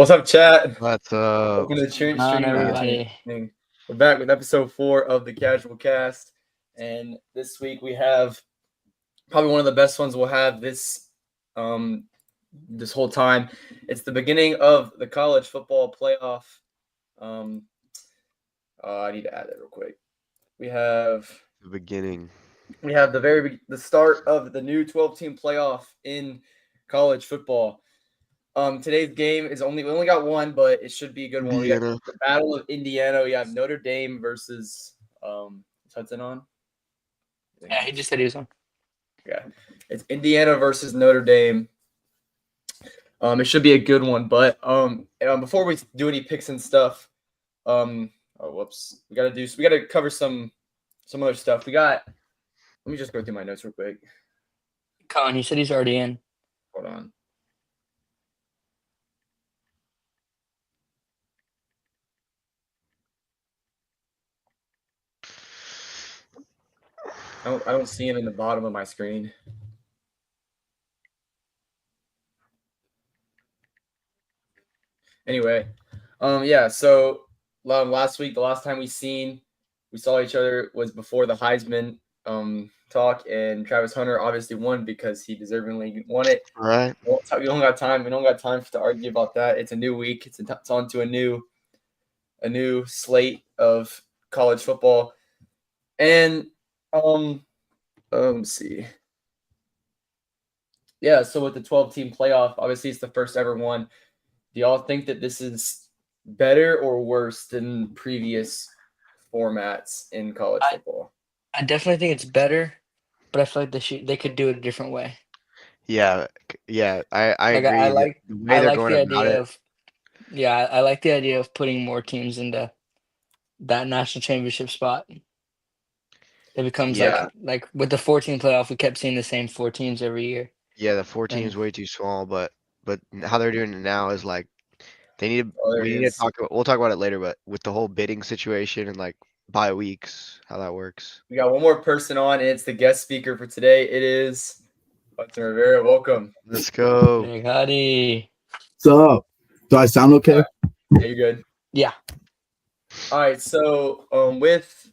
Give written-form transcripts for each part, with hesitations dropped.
What's up, chat? What's up? Welcome to the stream. On everybody. We're back with episode 4 of the Casual Cast, and this week we have probably one of the best ones we'll have this whole time. It's the beginning of the college football playoff. I need to add that real quick. We have The beginning. We have the start of the new 12-team playoff in college football. Today's game is we only got one, but it should be a good one. We got the Battle of Indiana. We have Notre Dame versus is Hudson on? Yeah, he just said he was on. Yeah, it's Indiana versus Notre Dame. It should be a good one, but before we do any picks and stuff, we gotta cover some other stuff. Let me just go through my notes real quick. Colin, he said he's already in. Hold on. I don't see him in the bottom of my screen. Anyway, so last week, the last time we saw each other was before the Heisman talk, and Travis Hunter obviously won because he deservingly won it. All right. We don't got time. We don't got time to argue about that. It's a new week. It's on to a new slate of college football, and let's see. Yeah, so with the 12-team playoff, obviously it's the first ever one. Do y'all think that this is better or worse than previous formats in college football? I definitely think it's better, but I feel like they could do it a different way. Yeah, I agree. I like the idea of putting more teams into that national championship spot. It becomes like with the 14 playoff, we kept seeing the same 4 teams every year. Yeah, the 4 teams way too small, but how they're doing it now is like they need to. We need to talk about. We'll talk about it later, but with the whole bidding situation and like bye weeks, how that works. We got one more person on, and it's the guest speaker for today. It is Hudson Rivera. Welcome. Let's go. Hey, howdy. What's up? Do I sound okay? Yeah, you're good. Yeah. All right. So with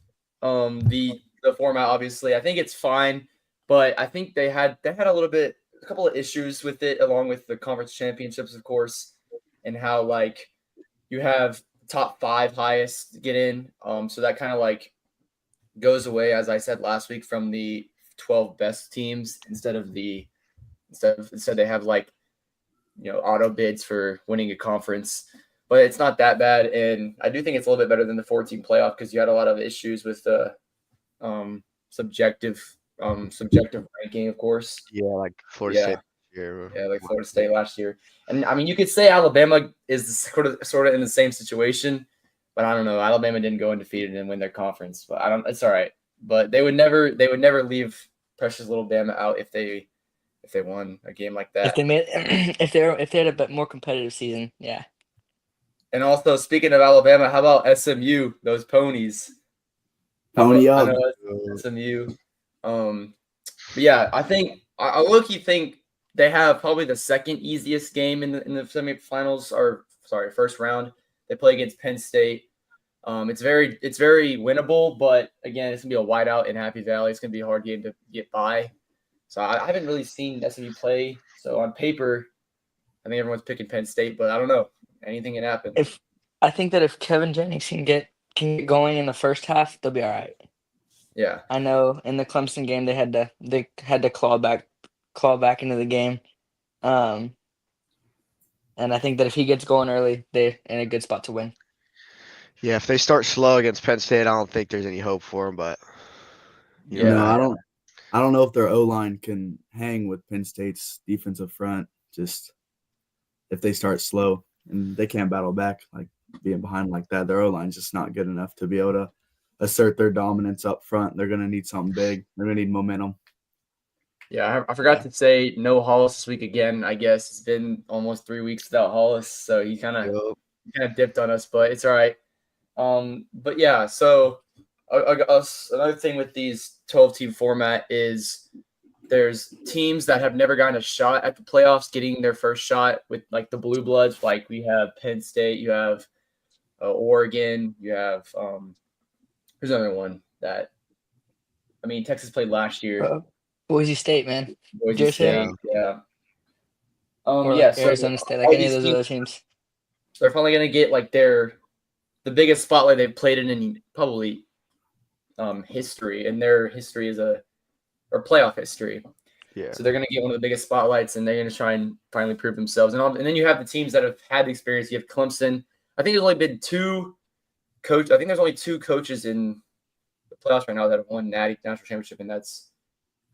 the format, obviously, I think it's fine, but I think they had a couple of issues with it, along with the conference championships, of course, and how like you have top 5 highest get in. So that kind of like goes away, as I said last week, from the 12 best teams instead they have like, auto bids for winning a conference. But it's not that bad, and I do think it's a little bit better than the 14 playoff because you had a lot of issues with the subjective ranking, of course. Yeah, like Florida State. Yeah, like Florida State last year. And I mean, you could say Alabama is sort of in the same situation, but I don't know. Alabama didn't go undefeated and win their conference, but it's all right. But they would never leave precious little Bama out if they won a game like that. If they had a bit more competitive season, yeah. And also, speaking of Alabama, how about SMU? Those ponies. Pony up. SMU. But yeah, I low-key think they have probably the second easiest game in the semifinals, or first round. They play against Penn State. It's very winnable, but again, it's gonna be a whiteout in Happy Valley. It's gonna be a hard game to get by. So I haven't really seen SMU play. So on paper, I think everyone's picking Penn State, but I don't know. Anything can happen. I think that if Kevin Jennings can get going in the first half, they'll be all right. Yeah. I know in the Clemson game they had to claw back into the game. And I think that if he gets going early, they're in a good spot to win. Yeah, if they start slow against Penn State, I don't think there's any hope for them. But I don't know if their O-line can hang with Penn State's defensive front. Just if they start slow and they can't battle back, like being behind like that, their O-line's just not good enough to be able to assert their dominance up front. They're going to need something big. They're going to need momentum. Yeah, I forgot to say no Hollis this week again. I guess it's been almost 3 weeks without Hollis, so he kind of dipped on us, but it's all right. But yeah, so another thing with these 12-team format is there's teams that have never gotten a shot at the playoffs getting their first shot with like the Blue Bloods. Like we have Penn State, you have Oregon, you have who's another one that Texas played last year. Boise State, man. Boise Jersey? State, yeah. Or Yeah, like so Arizona State, like all any of these those other teams, teams. they're finally gonna get like the biggest spotlight they've played in probably history, and their history is or playoff history. Yeah. So they're gonna get one of the biggest spotlights, and they're gonna try and finally prove themselves. And then you have the teams that have had the experience. You have Clemson. I think there's only been there's only two coaches in the playoffs right now that have won Natty National Championship, and that's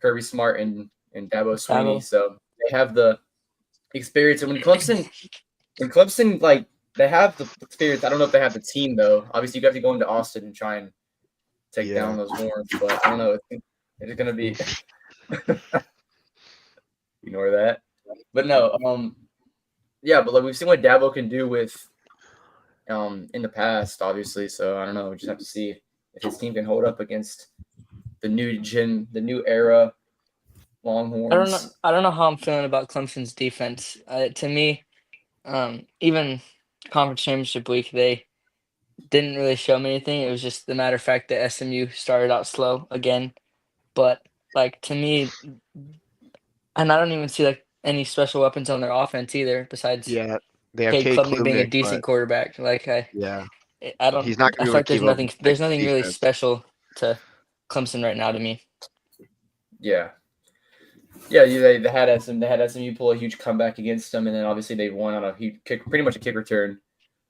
Kirby Smart and Dabo Swinney. So they have the experience. And when Clemson like they have the experience, I don't know if they have the team though. Obviously, you have to go into Austin and try and take down those Horns, but I don't know. It's gonna be ignore that. But no, yeah, but like we've seen what Dabo can do with in the past, obviously. So I don't know. We just have to see if his team can hold up against the new era Longhorns. I don't know how I'm feeling about Clemson's defense. To me, even conference championship week, they didn't really show me anything. It was just the matter of fact that SMU started out slow again. But like to me, and I don't even see like any special weapons on their offense either, besides they have Cade Cade Klubnik being a Klubnik, decent quarterback. Like I don't. he's not I gonna be feel able like to keep up with there's nothing really defense. special to Clemson right now to me. Yeah. Yeah, they had SMU pull a huge comeback against them, and then obviously they won on a huge kick, pretty much a kick return.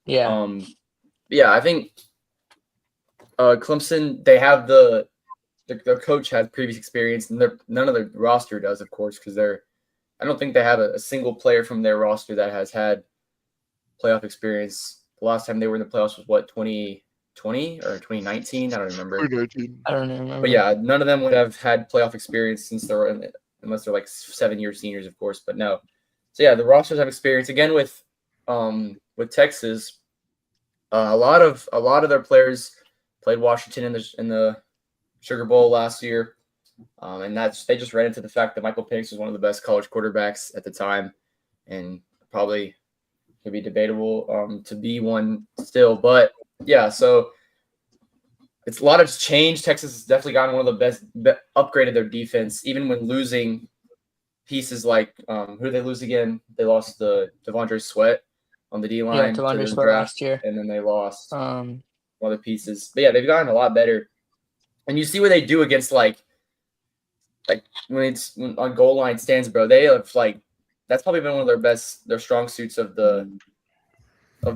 Yeah. Yeah, I think Clemson, they have their coach has previous experience, and none of the roster does, of course, because I don't think they have a single player from their roster that has had playoff experience. The last time they were in the playoffs was what, 2020 or 2019? I don't remember. I don't remember. But yeah, none of them would have had playoff experience since they were in it, unless they're like 7-year seniors, of course. But no. So yeah, the rosters have experience again with Texas. A lot of their players played Washington in the Sugar Bowl last year, and they just ran into the fact that Michael Penix was one of the best college quarterbacks at the time, and probably could be debatable to be one still. But yeah, so it's a lot of change. Texas has definitely gotten one of the best, upgraded their defense, even when losing pieces like who did they lose again? They lost the Devondre Sweat on the D line to the Sweat last year, and then they lost other pieces. But yeah, they've gotten a lot better, and you see what they do against like when it's on goal line stands, bro. They have that's probably been one of their strong suits of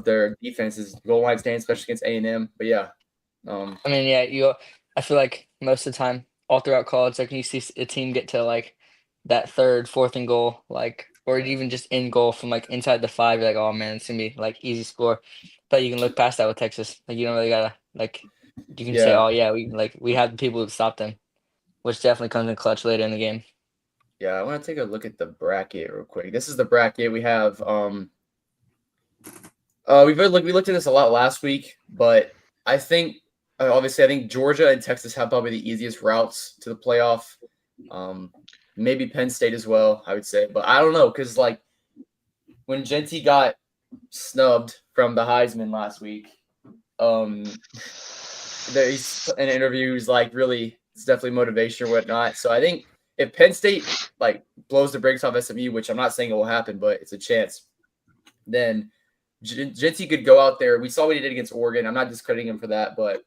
their defense is goal line stands, especially against A&M. But yeah. I feel like most of the time, all throughout college, like you see a team get to like that third, fourth and goal, or even just in goal from like inside the 5, you're like, oh man, it's gonna be like easy score. But you can look past that with Texas. Like you don't really gotta you can say, oh yeah, we have the people to stop them, which definitely comes in clutch later in the game. Yeah, I want to take a look at the bracket real quick. This is the bracket we have. We looked at this a lot last week, but I think Georgia and Texas have probably the easiest routes to the playoff. Maybe Penn State as well, I would say, but I don't know because when Jeanty got snubbed from the Heisman last week, there's an interview was really it's definitely motivation or whatnot. So I think if Penn State blows the brakes off SMU, which I'm not saying it will happen, but it's a chance, then Jeanty could go out there. We saw what he did against Oregon. I'm not discrediting him for that, but it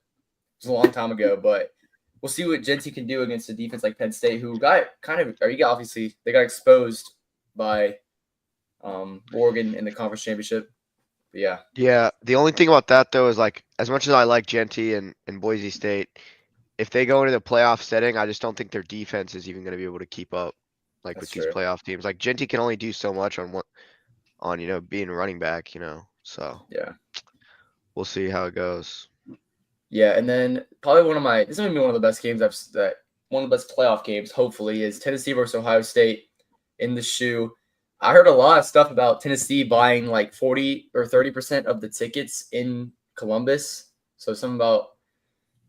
was a long time ago. But we'll see what Jeanty can do against a defense like Penn State, who obviously they got exposed by Oregon in the conference championship. But yeah. Yeah. The only thing about that though is as much as I like Jeanty and Boise State, if they go into the playoff setting, I just don't think their defense is even going to be able to keep up with these playoff teams. Jeanty can only do so much on being a running back, So yeah, we'll see how it goes. Yeah, and then probably this is gonna be one of the best games one of the best playoff games. Hopefully, is Tennessee versus Ohio State in the shoe. I heard a lot of stuff about Tennessee buying 40 or 30% of the tickets in Columbus. So something about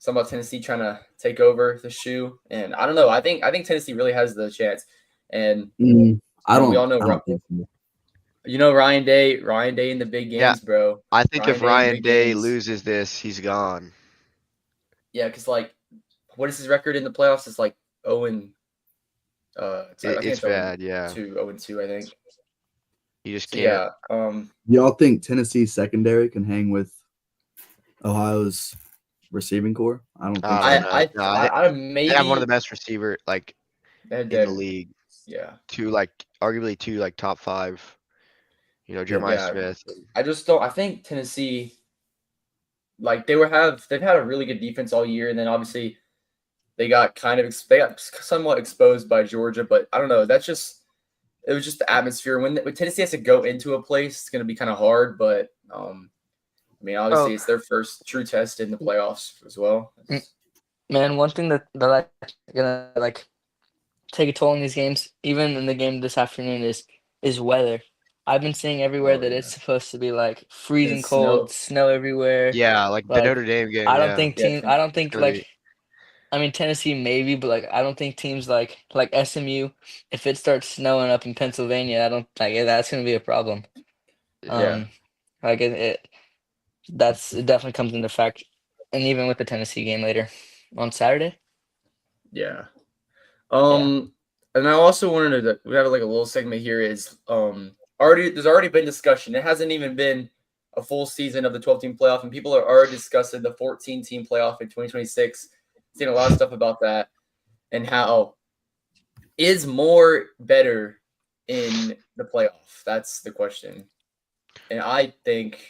something about Tennessee trying to take over the shoe, and I don't know. I think Tennessee really has the chance, and I we all know don't think so. Ryan Day in the big Yeah. games, bro. I think if in Ryan big Day games. loses this, he's gone. Yeah, because like, what is his record in the playoffs? It's like 0 I think It's 0 bad, yeah. 0-2, I think. You just So, can't. yeah. Y'all think Tennessee's secondary can hang with Ohio's receiving core? I don't think so. I don't know. No, I maybe they have one of the best receiver they in did. the league. Yeah. Arguably two top 5. Jeremiah Yeah. Smith. I just don't. I think Tennessee, like they've had a really good defense all year, and then obviously they got somewhat exposed by Georgia, but I don't know. It was just the atmosphere. When Tennessee has to go into a place, it's going to be kind of hard. But I mean, obviously, it's their first true test in the playoffs as well. Man, one thing that I gonna like take a toll in these games, even in the game this afternoon, is weather. I've been seeing everywhere that it's supposed to be like freezing And cold, snow everywhere. Yeah, like the Notre Dame game. I don't yeah. think Yeah, I don't think gonna like be- I mean Tennessee maybe, but like I don't think teams like SMU, if it starts snowing up in Pennsylvania, I don't like that's gonna be a problem. Yeah. Like it definitely comes into fact, and even with the Tennessee game later on Saturday. Yeah. And I also wanted to we have like a little segment here is there's already been discussion. It hasn't even been a full season of the 12-team playoff, and people are already discussing the 14-team playoff in 2026. Seen a lot of stuff about that and how is more better in the playoff. That's the question. And I think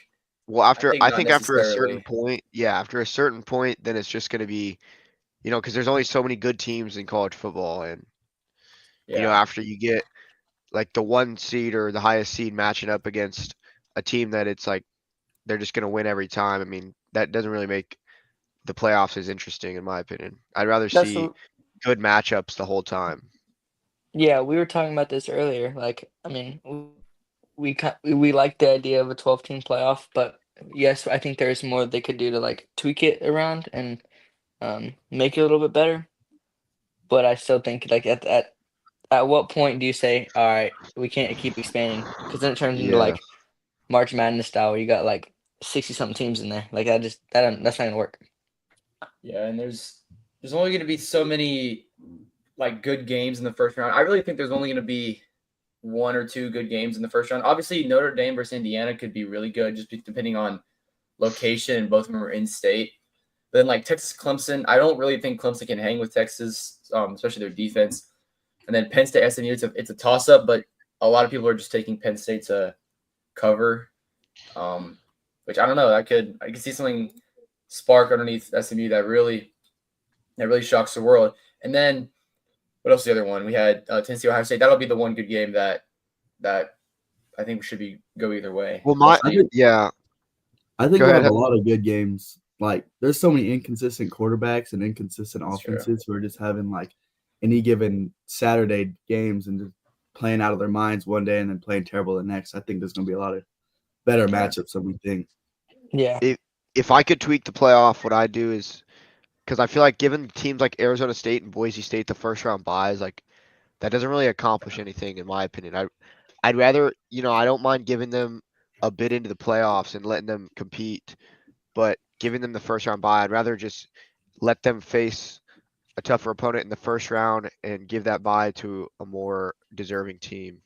Well, I I think think not after a certain necessarily. point, after a certain point, then it's just going to be, because there's only so many good teams in college football, and Yeah. after you get like the 1 seed or the highest seed matching up against a team that it's like they're just going to win every time. I mean, that doesn't really make the playoffs as interesting, in my opinion. I'd rather see good matchups the whole time. Yeah, we were talking about this earlier. Like, I mean, we like the idea of a 12-team playoff, but yes, I think there's more they could do to like tweak it around and make it a little bit better. But I still think like at what point do you say, all right, we can't keep expanding? Because then it turns into Yeah. like March Madness style, where you got like 60-something teams in there. Like that's not gonna work. Yeah, and there's only going to be so many like good games in the first round. I really think there's only going to be 1 or 2 good games in the first round. Obviously, Notre Dame versus Indiana could be really good, just depending on location, and both of them are in state. But then like Texas Clemson, I don't really think Clemson can hang with Texas, especially their defense. And then Penn State SMU, it's a toss up, but a lot of people are just taking Penn State to cover, which I don't know. I could see something spark underneath SMU that really shocks the world. And then what else? The other one we had Tennessee Ohio State. That'll be the one good game that I think should go either way. Well, I think Go we'll ahead. have a lot of good games. Like, there's so many inconsistent quarterbacks and inconsistent That's true. offenses who are just having like any given Saturday games and just playing out of their minds one day and then playing terrible the next. I think there's going to be a lot of better matchups than we think. Yeah. If I could tweak the playoff, what I'd do is, because I feel like giving teams like Arizona State and Boise State the first round buys, like that doesn't really accomplish anything, in my opinion. I'd rather, I don't mind giving them a bid into the playoffs and letting them compete, but giving them the first round bye, I'd rather just let them face a tougher opponent in the first round and give that bye to a more deserving team.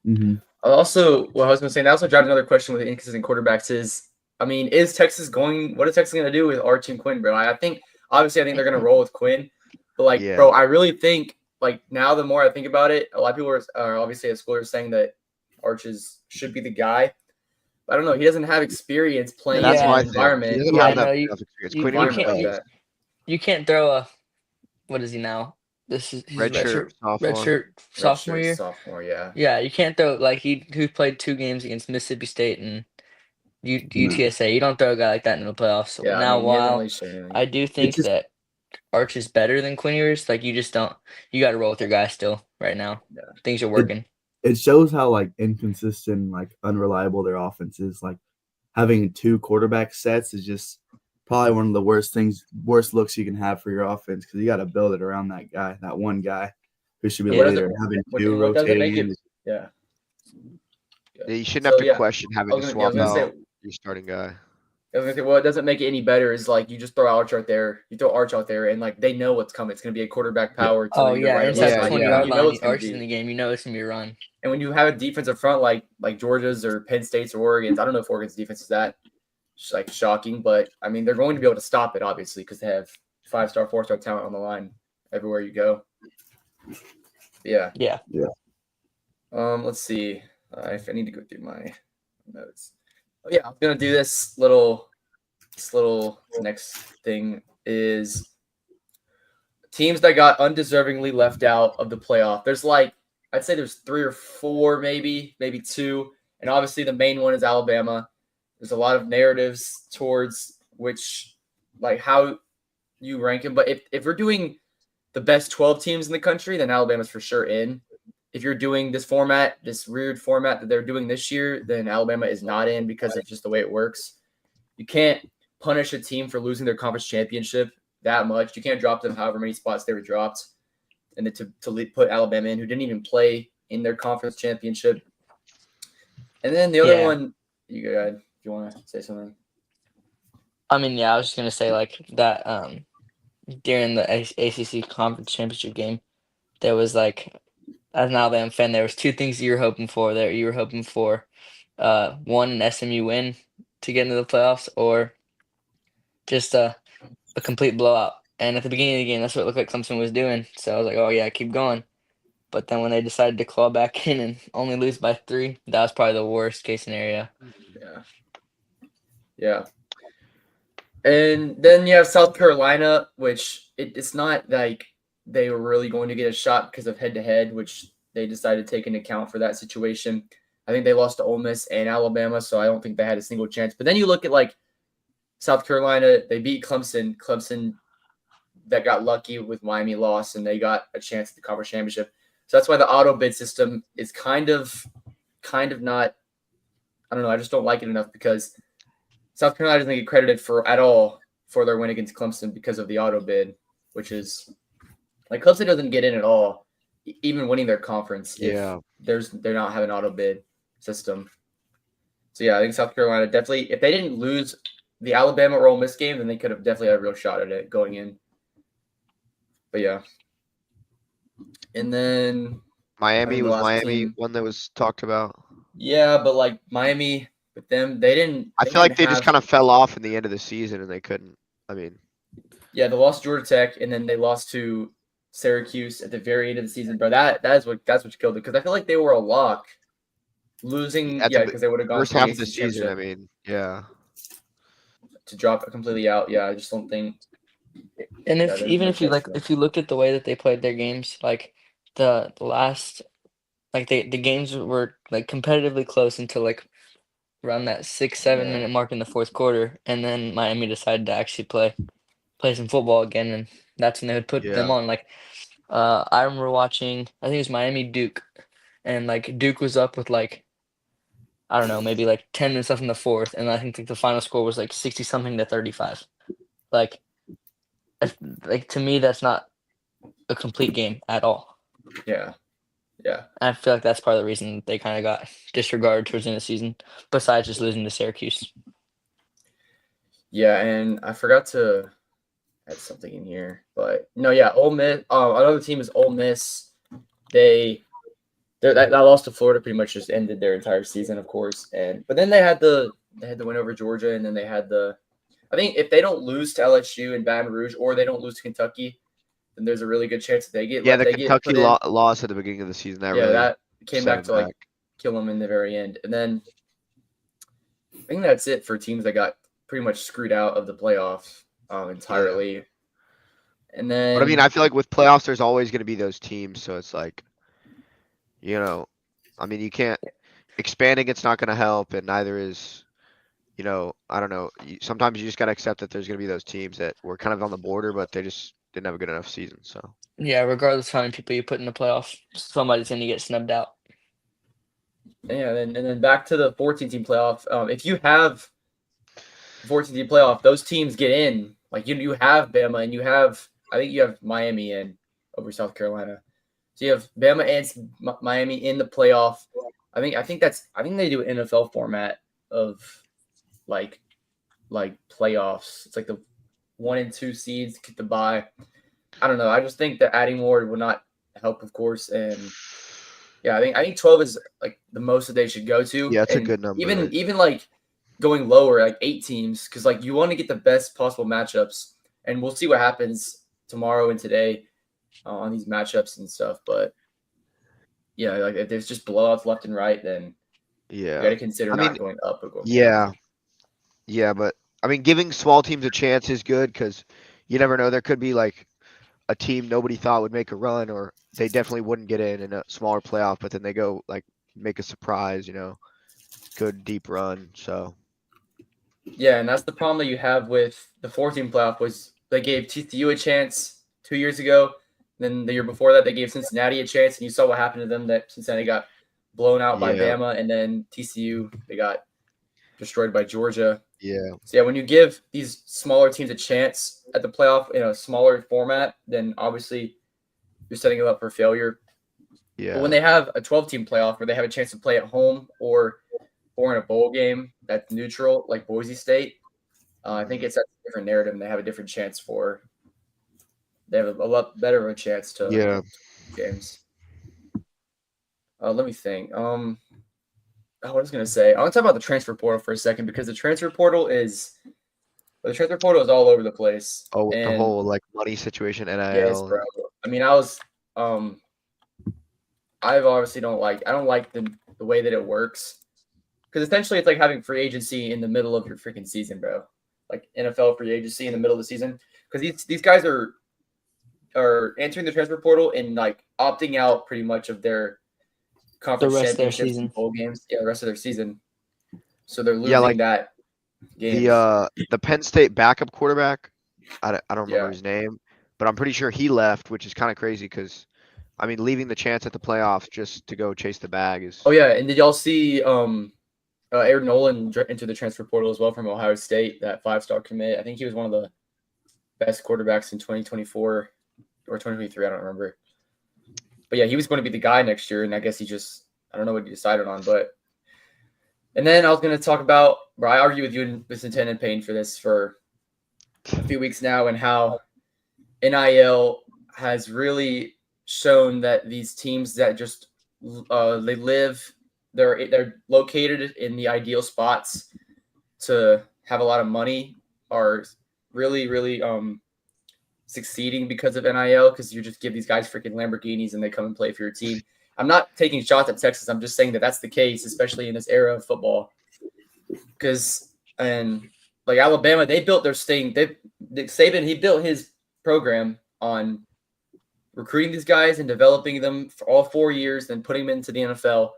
Mm-hmm. I was going to say, and I also dropped another question with the inconsistent quarterbacks is, I mean, what is Texas going to do with Arch and Quinn, bro? I think they're going to roll with Quinn, but like, Yeah. bro, I really think like now the more I think about it, a lot of people are obviously at school are saying that Arch should be the guy. But I don't know. He doesn't have experience playing That's in my an thing. environment. He doesn't Yeah, have no, enough experience. you Quinn can't- Ewers environment like does. that. You can't throw what is he now? This is he's Redshirt sophomore. redshirt sophomore Redshirt year. sophomore, yeah. Yeah, you can't throw like he played 2 games against Mississippi State and UTSA. You don't throw a guy like that in the playoffs. Yeah, Now, I mean, he hasn't while really shown anything. I do think just- that Arch is better than Quinn Ewers, like you just don't. You got to roll with your guy still right now. Yeah. Things are working. It shows how like inconsistent, like unreliable their offense is. Like having 2 quarterback sets is just probably one of the worst looks you can have for your offense because you got to build it around that one guy who should be Yeah. the leader. Having two What doesn't make rotating it? Yeah. Yeah, you shouldn't So, have to yeah, question having to I swap was gonna say, out your starting guy. what doesn't make it any better is like you just throw Arch out there, and like they know what's coming. It's gonna be a quarterback power to Oh either yeah, right or inside left Yeah, the side. 20-yard You know line, it's gonna Archie's in be. the game. You know it's gonna be a run. And when you have a defensive front like Georgia's or Penn State's or Oregon's, I don't know if Oregon's defense is that like shocking, but I mean they're going to be able to stop it obviously because they have 5-star, 4-star talent on the line everywhere you go. Yeah. Yeah. Let's see. If I need to go through my notes. Oh, yeah, I'm gonna do this little next thing is teams that got undeservingly left out of the playoff. There's like I'd say there's 3 or 4, maybe 2, and obviously the main one is Alabama. There's a lot of narratives towards which like how you rank them, but if we're doing the best 12 teams in the country, then Alabama's for sure in. If you're doing this format, this weird format that they're doing this year, then Alabama is not in because of just the way it works. You can't punish a team for losing their conference championship that much. You can't drop them however many spots they were dropped. And then to put Alabama in, who didn't even play in their conference championship. And then the other one, you go ahead if you want to say something. I mean, yeah, I was just gonna say like that. During the ACC conference championship game, there was like, as an Alabama fan, there was 2 things you were hoping for. There, you were hoping for, one, an SMU win to get into the playoffs, or just a complete blowout. And at the beginning of the game, that's what it looked like Clemson was doing. So I was like, oh yeah, keep going. But then when they decided to claw back in and only lose by 3, that was probably the worst case scenario. Yeah. And then you have South Carolina, which it's not like they were really going to get a shot because of head-to-head, which they decided to take into account for that situation. I think they lost to Ole Miss and Alabama, so I don't think they had a single chance. But then you look at like South Carolina, they beat Clemson. Clemson that got lucky with Miami loss, and they got a chance at the conference championship. So that's why the auto bid system is kind of not. I don't know. I just don't like it enough because South Carolina doesn't get credited at all for their win against Clemson because of the auto bid, which is like Clemson doesn't get in at all, even winning their conference. Yeah. If they're not having an auto bid system. So yeah, I think South Carolina definitely, if they didn't lose the Alabama or Ole Miss game, then they could have definitely had a real shot at it going in. But yeah. And then Miami the was last Miami team. one that was talked about. Yeah, but like Miami with them, they didn't. I feel like they just kind of fell off in the end of the season and they couldn't. I mean, yeah, they lost to Georgia Tech and then they lost to Syracuse at the very end of the season, bro. That's what killed it because I feel like they were a lock losing. at Yeah, the because they would have gone first to half of the ACC season, I championship. mean, yeah. To drop it completely out. Yeah, I just don't think. And Yeah, if there's even no if you chance like, for them. if you look at the way that they played their games, like the last, like the games were like competitively close until like around that 6-7 Yeah. minute mark in the fourth quarter, and then Miami decided to actually play some football again, and that's when they would put them Yeah. on. Like, I remember watching, I think it was Miami Duke, and like Duke was up with like, I don't know, maybe like 10 minutes left in the fourth, and I think the final score was like 60 something to 35. Like, to me, that's not a complete game at all. Yeah. Yeah. I feel like that's part of the reason they kind of got disregarded towards the end of the season, besides just losing to Syracuse. Yeah, and I forgot to add something in here, but no, yeah, Ole Miss. Another team is Ole Miss. That loss to Florida pretty much just ended their entire season, of course. But then they had the win over Georgia, and then they had I think if they don't lose to LSU and Baton Rouge, or they don't lose to Kentucky, then there's a really good chance that they get. Yeah, the they Kentucky get put in. loss at the beginning of the season, that Yeah, really that came set back to them like kill them in the very end. And then I think that's it for teams that got pretty much screwed out of the playoff entirely. Yeah. And then, but I mean, I feel like with playoffs, there's always going to be those teams. So it's like, I mean, you can't expanding. It's not going to help, and neither is, I don't know. Sometimes you just got to accept that there's going to be those teams that were kind of on the border, but they just didn't have a good enough season. So yeah, regardless of how many people you put in the playoffs, somebody's going to get snubbed out. Yeah, and then back to the 14-team playoff. If you have 14th team playoff, those teams get in. Like you have Bama and I think you have Miami in over South Carolina. So you have Bama and Miami in the playoff. I think they do an NFL format of like playoffs. It's like the 1 and 2 seeds get the bye. I don't know. I just think that adding more would not help, of course. And yeah, I think 12 is like the most that they should go to. Yeah, it's a And good number. Even like going lower, like 8 teams, because like you want to get the best possible matchups. And we'll see what happens tomorrow and today on these matchups and stuff. But yeah, like if there's just blowouts left and right, then you got Yeah. to consider I not mean, going up or going down. Yeah. Yeah, but I mean, giving small teams a chance is good because you never know. There could be like a team nobody thought would make a run, or they definitely wouldn't get in a smaller playoff, but then they go like make a surprise, good deep run. So Yeah, and that's the problem that you have with the 4-team playoff was they gave TCU a chance 2 years ago. Then the year before that, they gave Cincinnati a chance, and you saw what happened to them. That Cincinnati got blown out by Yeah. Bama, and then TCU they got destroyed by Georgia. yeah, So yeah, when you give these smaller teams a chance at the playoff in a smaller format, then obviously you're setting them up for failure. But yeah, when they have a 12-team playoff where they have a chance to play at home or in a bowl game that's neutral, like Boise State, I think it's a different narrative, and they have a different chance for. They have a lot better of a chance to yeah. games. Let me think. What I was gonna say. I want to talk about the transfer portal for a second because the transfer portal is all over the place. Oh, with the And whole like money situation, NIL. yes, bro. I mean, I obviously don't like the way that it works because essentially it's like having free agency in the middle of your freaking season, bro. Like NFL free agency in the middle of the season because these guys are entering the transfer portal and like opting out pretty much of their conference rest of their championships season. and bowl games. Yeah, the rest of their season. So they're losing Yeah, like that game. The Penn State backup quarterback, I don't remember Yeah. his name, but I'm pretty sure he left, which is kind of crazy because, I mean, leaving the chance at the playoffs just to go chase the bag is. Oh yeah, and did y'all see Aaron Nolan into the transfer portal as well from Ohio State, that 5-star commit? I think he was one of the best quarterbacks in 2024 or 2023. I don't remember. But yeah, he was going to be the guy next year, and I guess I don't know what he decided on. And then I was going to talk about, bro, I argue with you and Vincent and Payne for this for a few weeks now, and how NIL has really shown that these teams that just they're located in the ideal spots to have a lot of money are really succeeding because of NIL, because you just give these guys freaking Lamborghinis and they come and play for your team. I'm not taking shots at Texas. I'm just saying that that's the case, especially in this era of football. And like Alabama, they built their thing. Saban, he built his program on recruiting these guys and developing them for all 4 years, then putting them into the NFL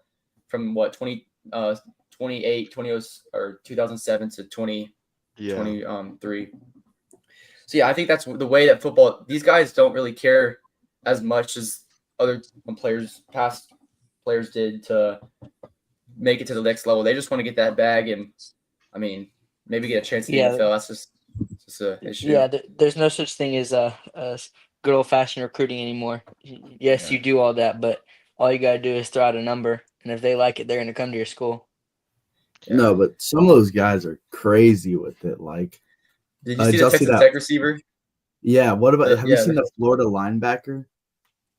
from 2007 to 2023. So yeah, I think that's the way that football. These guys don't really care as much as other past players did to make it to the next level. They just want to get that bag and, I mean, maybe get a chance in the NFL. That's just an issue. Yeah, there's no such thing as good old fashioned recruiting anymore. Yes, Yeah. you do all that, but all you gotta do is throw out a number, and if they like it, they're gonna come to your school. Yeah. No, but some of those guys are crazy with it. Like, Did you see did the y'all see Texas that? Tech receiver? Yeah, what about? Have you Yeah. seen the Florida linebacker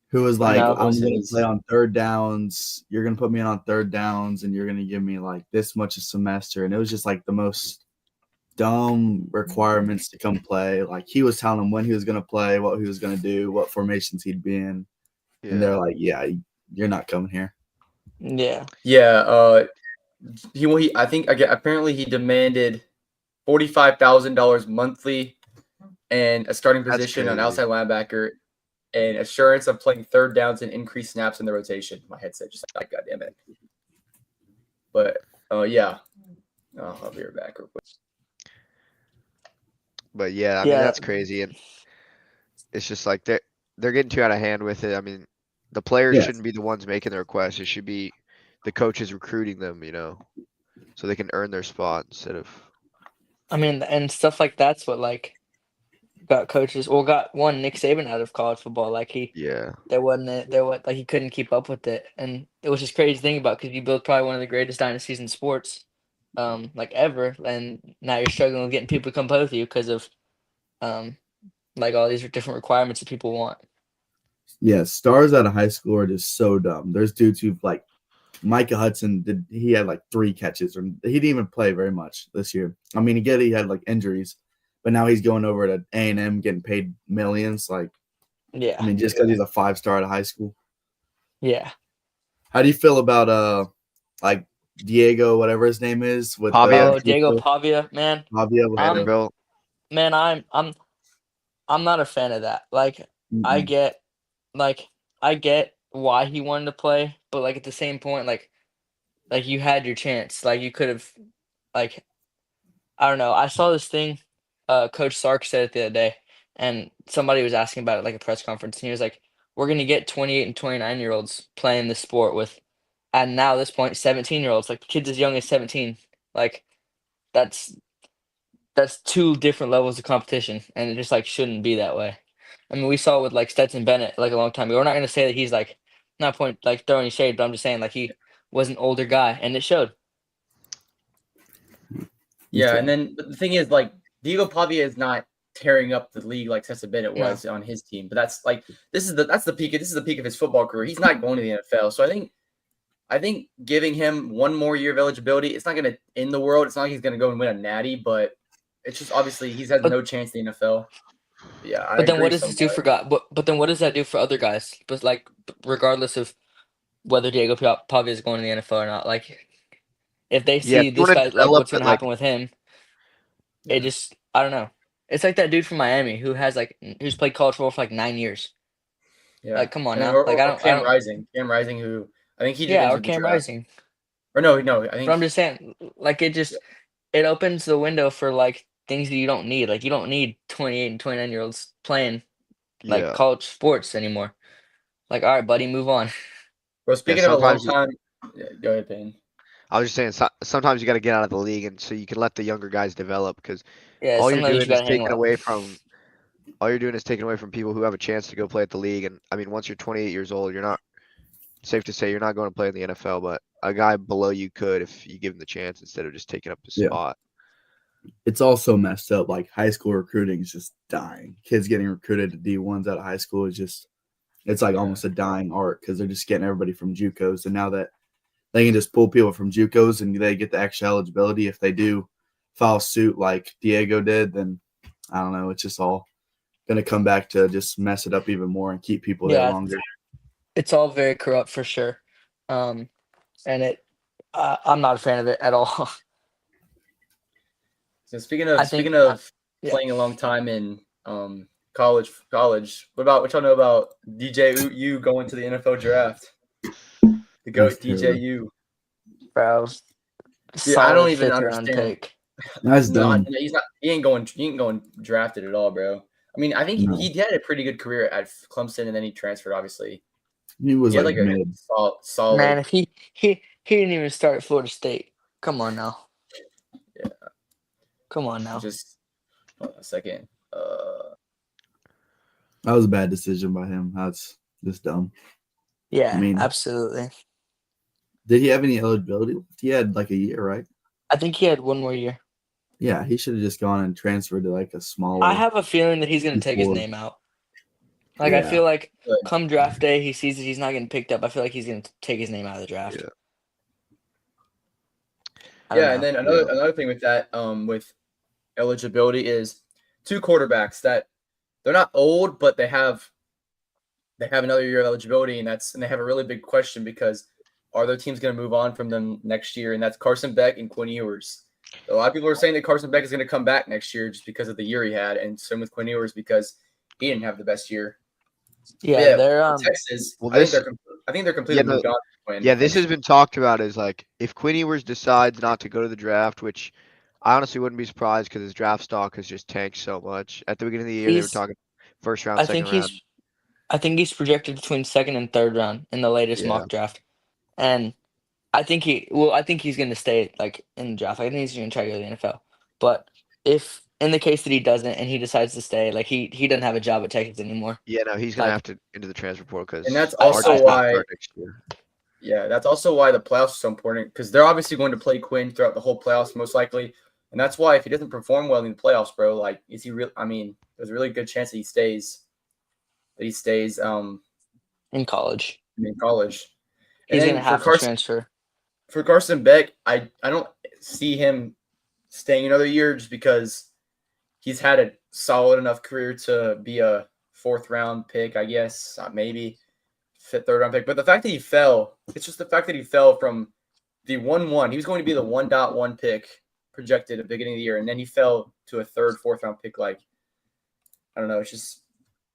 who was like, No. "I'm going to play on third downs. You're going to put me in on third downs, and you're going to give me like this much a semester." And it was just like the most dumb requirements to come play. Like he was telling them when he was going to play, what he was going to do, what formations he'd be in, and they're like, "Yeah, you're not coming here." Yeah. Yeah. I think apparently he demanded $45,000 monthly and a starting That's position on crazy. outside linebacker and assurance of playing third downs and increased snaps in the rotation. My headset just like, God damn it. But yeah. I'll be right back real quick. But yeah, I mean, Yeah. that's crazy. And it's just like they're getting too out of hand with it. I mean, the players Yes. shouldn't be the ones making the requests. It should be the coaches recruiting them, so they can earn their spot instead of. I mean, and stuff like that's what like got coaches. Well, got one Nick Saban out of college football. Like Yeah. there was like he couldn't keep up with it, and it was just crazy to think about because you built probably one of the greatest dynasties in sports, like ever, and now you're struggling with getting people to come play with you because of um like all these different requirements that people want. Yeah, stars out of high school are just so dumb. There's dudes who've like Micah Hudson he had like 3 catches, or he didn't even play very much this year. I mean, he had like injuries, but now he's going over to A&M getting paid millions. Like, Yeah, I mean, just because he's a 5-star out of high school. yeah. How do you feel about like Diego, whatever his name is, with Pavia. Oh, Diego Pavia, man. Pavia with Vanderbilt. Man, I'm not a fan of that. Like, I Mm-mm. get, like, I get why he wanted to play, but like at the same point, like you had your chance. Like you could have, like, I don't know. I saw this thing, Coach Sark said it the other day, and somebody was asking about it like a press conference, and he was like, "We're gonna get 28 and 29-year-olds playing this sport with, and now at this point, 17-year-olds, like kids as young as 17. Like, that's that's 2 different levels of competition, and it just like shouldn't be that way. I mean, we saw it with like Stetson Bennett like a long time ago. We're not gonna say that he's like not point like throwing shade, but I'm just saying like he was an older guy, and it showed. Yeah, and then but the thing is, like, Diego Pavia is not tearing up the league like Stetson Bennett No. was on his team. But that's like that's the peak. This is the peak of his football career. He's not going to the NFL. So I think giving him one more year of eligibility, it's not going to end the world. It's not like he's going to go and win a natty, but it's just obviously he's had But- no chance in the NFL. Yeah, I But then agree what does this do somewhat. for guys? But then what does that do for other guys? But like regardless of whether Diego Pavia is going to the NFL or not, like if they Yeah, see if you this wanna guy, like develop what's gonna it, like happen with him, Yeah. it just I don't know. It's like that dude from Miami who has like who's played college football for like 9 years. Yeah. Like, come on And- now. Or, Like or I don't Cam Rising, who I think he just yeah, or entered the Cam draft. Rising. Or no, I But think I'm just saying, like it opens the window for like things that you don't need. Like you don't need 28 and 29-year-olds playing like yeah. college sports anymore. Like, all right, buddy, move on. Well, speaking of a long sometimes you- time, yeah, go ahead, Payne. I was just saying sometimes you got to get out of the league, and so you can let the younger guys develop because Yeah, all you're sometimes doing you is gotta hang taking low. away from people who have a chance to go play at the league. And I mean, once you're 28 years old, you're not safe to say you're not going to play in the NFL, but a guy below you could if you give him the chance instead of just taking up his Yeah. spot. It's also messed up. Like high school recruiting is just dying. Kids getting recruited to D1s out of high school is just it's like almost a dying art because they're just getting everybody from JUCOs, and now that they can just pull people from JUCOs and they get the extra eligibility if they do file suit like Diego did, then I don't know. It's just all gonna come back to just mess it up even more and keep people there Yeah. longer. It's all very corrupt for sure. And I'm not a fan of it at all. So speaking I of think- yeah. playing a long time in college, what y'all know about DJ going to the NFL draft? The GOAT That's terrible. DJU. Bro. Dude, I don't Solid even 5th round understand. pick. That's No, dumb. he's not. He ain't going drafted at all, bro. I mean, I think No. he had a pretty good career at Clemson, and then he transferred. Obviously, He was he had like like a mid. solid. Man, if he didn't even start at Florida State. Come on now. Yeah. Come on now. Just hold on a second. That was a bad decision by him. That's just dumb. Yeah, I mean- absolutely. Did he have any eligibility? He had like a year, right? I think he had one more year. Yeah, he should have just gone and transferred to like a smaller. I have a feeling that he's going to take his Before. name out. Like, I Yeah. feel like Good. come draft day, he sees that he's not getting picked up. I feel like he's going to take his name out of the draft. Yeah. I don't Yeah, and know. then another thing with that, with eligibility is 2 quarterbacks that they're not old, but they have another year of eligibility, and they have a really big question because are their teams going to move on from them next year? And that's Carson Beck and Quinn Ewers. A lot of people are saying that Carson Beck is going to come back next year just because of the year he had, and same with Quinn Ewers because he didn't have the best year. Yeah, they're Texas. well, I think they're completely Yeah, moved on. from Quinn Yeah, this next has been talked about as like if Quinn Ewers decides not to go to the draft, which I honestly wouldn't be surprised because his draft stock has just tanked so much. At the beginning of the year, they were He's- talking first round, I second think round. I think he's projected between 2nd and 3rd round in the latest Yeah. mock draft. And I think he's going to stay like in the draft. I think he's going to try to go to the NFL. But if in the case that he doesn't and he decides to stay, like he doesn't have a job at Texas anymore. Yeah, no, he's gonna Like- have to into the transfer portal because And that's also why next year. Yeah, that's also why the playoffs are so important because they're obviously going to play Quinn throughout the whole playoffs, most likely. And that's why if he doesn't perform well in the playoffs, bro, like, is he real? I mean, there's a really good chance that he stays. In college, In college. he's And gonna then have to transfer. for Carson Beck, I don't see him staying another year just because he's had a solid enough career to be a 4th-round pick, I guess, maybe 3rd-round pick. But the fact that he fell, it's just the fact that he fell from the 1-1. He was going to be the 1.1 pick projected at the beginning of the year, and then he fell to a 3rd, 4th-round pick. Like, I don't know. It's just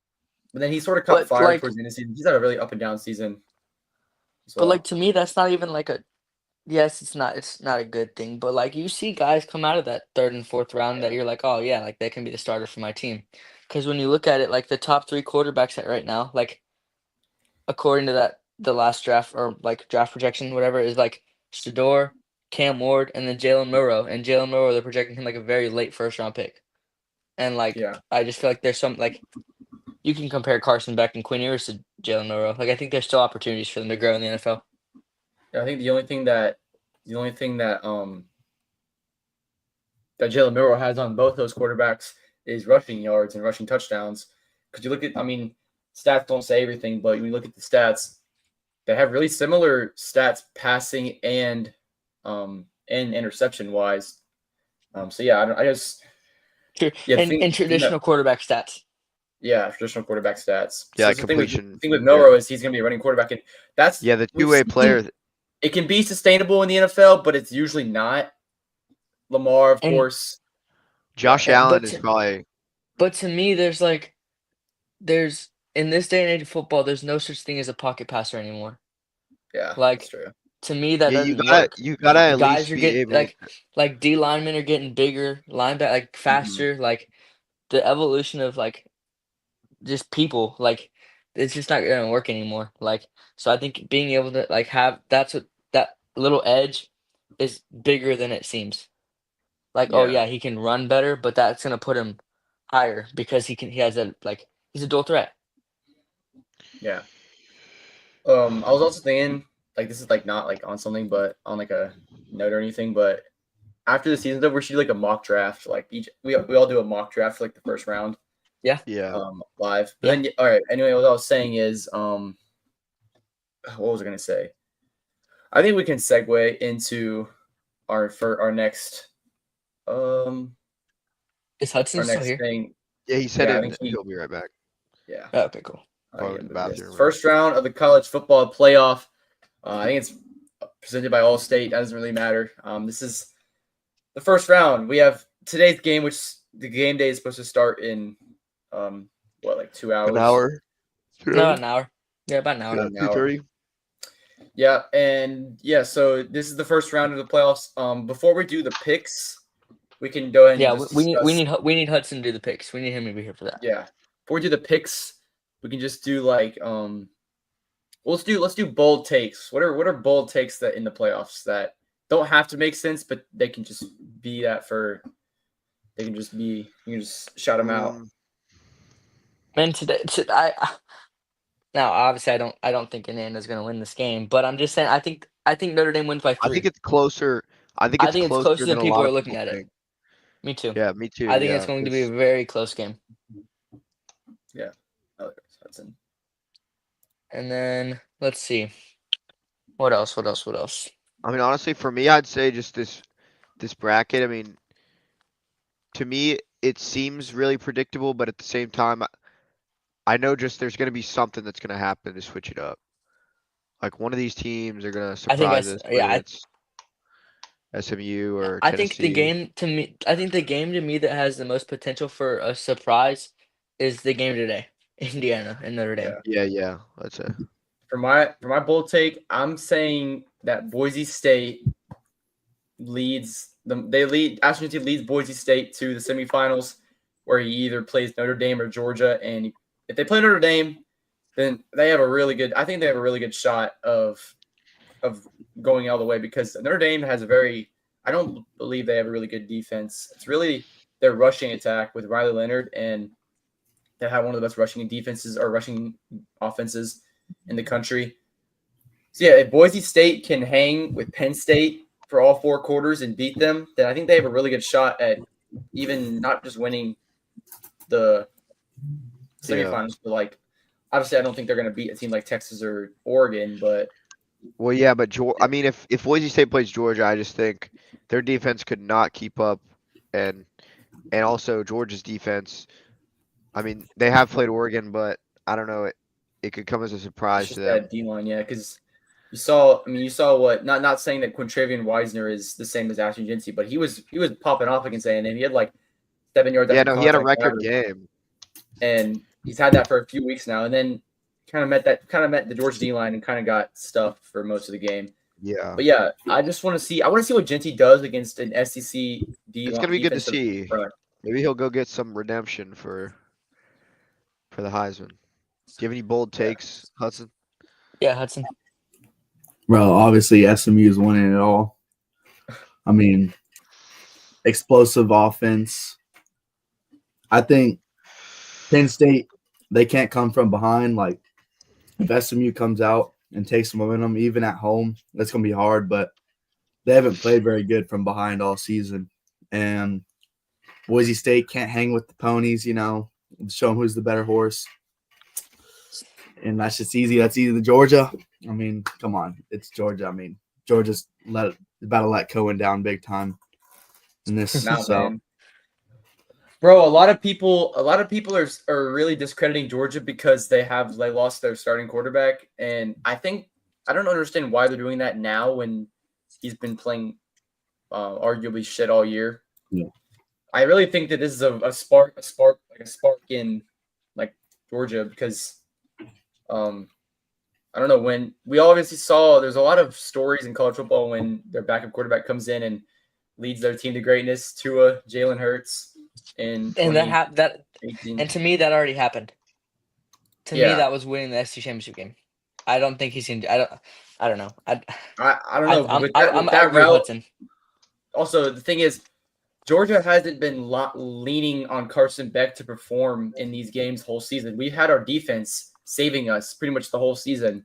– but then he sort of caught But, fire like- towards the end of the season. He's had a really up-and-down season as But well. like to me, that's not even like a. Yes, it's not a good thing. But like you see guys come out of that 3rd and 4th round that you're like, oh yeah, like they can be the starter for my team. Because when you look at it, like the top 3 quarterbacks right now, like according to the last draft or like draft projection, whatever, is like Shador, Cam Ward, and then Jalen Milroe. And Jalen Milroe, they're projecting him like a very late 1st-round pick. And like Yeah. I just feel like there's some like you can compare Carson Beck and Quinn Ewers to Jalen Milroe. Like I think there's still opportunities for them to grow in the NFL. I think the only thing that that Jalen Milroe has on both those quarterbacks is rushing yards and rushing touchdowns. Because you look at, I mean, stats don't say everything, but when you look at the stats, they have really similar stats passing and interception wise. So yeah, I just Sure. Yeah, and traditional quarterback stats. traditional quarterback stats. Yeah, So the thing with- completion, The thing with Milroe is he's going to be a running quarterback, and that's Yeah, the we've two-way seen- player. It can be sustainable in the NFL, but it's usually not. Lamar, of And- course. Josh Yeah, Allen but is to- probably But to me, there's in this day and age of football, there's no such thing as a pocket passer anymore. Yeah, Like, that's true. To me, that yeah. doesn't work. You gotta at Guys least are be getting able. like D linemen are getting bigger, linebacker like faster, like the evolution of like just people, like it's just not gonna work anymore. Like so I think being able to like have that little edge is bigger than it seems. Like, oh Yeah. yeah, he can run better, but that's gonna put him higher because he has he's a dual threat. Yeah. I was also thinking, like, this is like not like on something, but on like a note or anything. But after the season's over, we should do like a mock draft. Like we all do a mock draft for like the 1st round, Yeah. live. But Yeah. then all right. Anyway, what I was saying is, what was I gonna say? I think we can segue into our next Is Hudson our still next here? thing. Yeah, he said Yeah, I it. think He'll be right back. Yeah. Oh, okay, cool. Probably in the bathroom. 1st round of the college football playoff. I think it's presented by Allstate. That doesn't really matter. This is the 1st round. We have today's game, which the game day is supposed to start in like 2 hours. An hour. No, an hour. Yeah, about an hour. Yeah. Yeah, 2:30. Yeah, and yeah, so this is the 1st round of the playoffs. Before we do the picks, we can go ahead and Yeah, just we discuss- need Hudson to do the picks. We need him to be here for that. Yeah. Before we do the picks, we can just do like let's do bold takes. What are bold takes that in the playoffs that don't have to make sense, but they can just be that for they can just be you can just shout them out. Man, now obviously I don't think Ananda's gonna win this game, but I'm just saying I think Notre Dame wins by 3. I think it's closer. I think it's closer than a people lot are of looking at it. think. Me too. Yeah, me too. I think it's going to be a very close game. I like Hudson. And then let's see. What else? I mean, honestly, for me, I'd say just this bracket. I mean, to me, it seems really predictable, but at the same time, I know just there's going to be something that's going to happen to switch it up. Like one of these teams are going to I think surprise I- us. yeah, Whether it's SMU or I think the Tennessee. game to me that has the most potential for a surprise is the game today. Indiana and Notre Dame. Yeah, that's it. For my bold take, I'm saying that Boise State Ashton T leads Boise State to the semifinals, where he either plays Notre Dame or Georgia. And if they play Notre Dame, then they have a really good. I think they have a really good shot of going all the way because Notre Dame has I don't believe they have a really good defense. It's really their rushing attack with Riley Leonard, and they have one of the best rushing defenses or rushing offenses in the country. So yeah, if Boise State can hang with Penn State for all 4 quarters and beat them, then I think they have a really good shot at even not just winning the semifinals, but like obviously I don't think they're going to beat a team like Texas or Oregon, but Well, yeah, but I mean, if Boise State plays Georgia, I just think their defense could not keep up, and also Georgia's defense. I mean, they have played Oregon, but I don't know. It could come as a it's surprise just to them. that D line, yeah, because you saw what not saying that Quintravian Wiesner is the same as Ashton Jeanty, but he was popping off against A&M. He had like 7 yards. Yeah, after no, he had a contact record average, game. and he's had that for a few weeks now, and then kind of met the Georgia D line and kind of got stuffed for most of the game. Yeah, But yeah, I want to see what Jeanty does against an SEC D it's gonna be good to defensive see. front. Maybe he'll go get some redemption for the Heisman. Do you have any bold takes, Hudson? Yeah, Hudson. Well, obviously SMU is winning it all. I mean, explosive offense. I think Penn State, they can't come from behind. Like if SMU comes out and takes some momentum, even at home, that's gonna be hard. But they haven't played very good from behind all season. And Boise State can't hang with the ponies, show them who's the better horse. And that's just easy. That's easy to Georgia. I mean, come on. It's Georgia. I mean, Georgia's about to let Cohen down big time in this. Now, So man. Bro, a lot of people are really discrediting Georgia because they lost their starting quarterback, and I don't understand why they're doing that now when he's been playing arguably shit all year. Yeah. I really think that this is a spark in like Georgia because I don't know, when we obviously saw there's a lot of stories in college football when their backup quarterback comes in and leads their team to greatness. Tua, Jalen Hurts, and that and to me that already happened. To me, that was winning the SEC championship game. I don't think he's gonna. I don't know. I don't know. I'm, with I'm, that I agree with route, Hudson. also the thing is, Georgia hasn't been leaning on Carson Beck to perform in these games whole season. We had our defense saving us pretty much the whole season,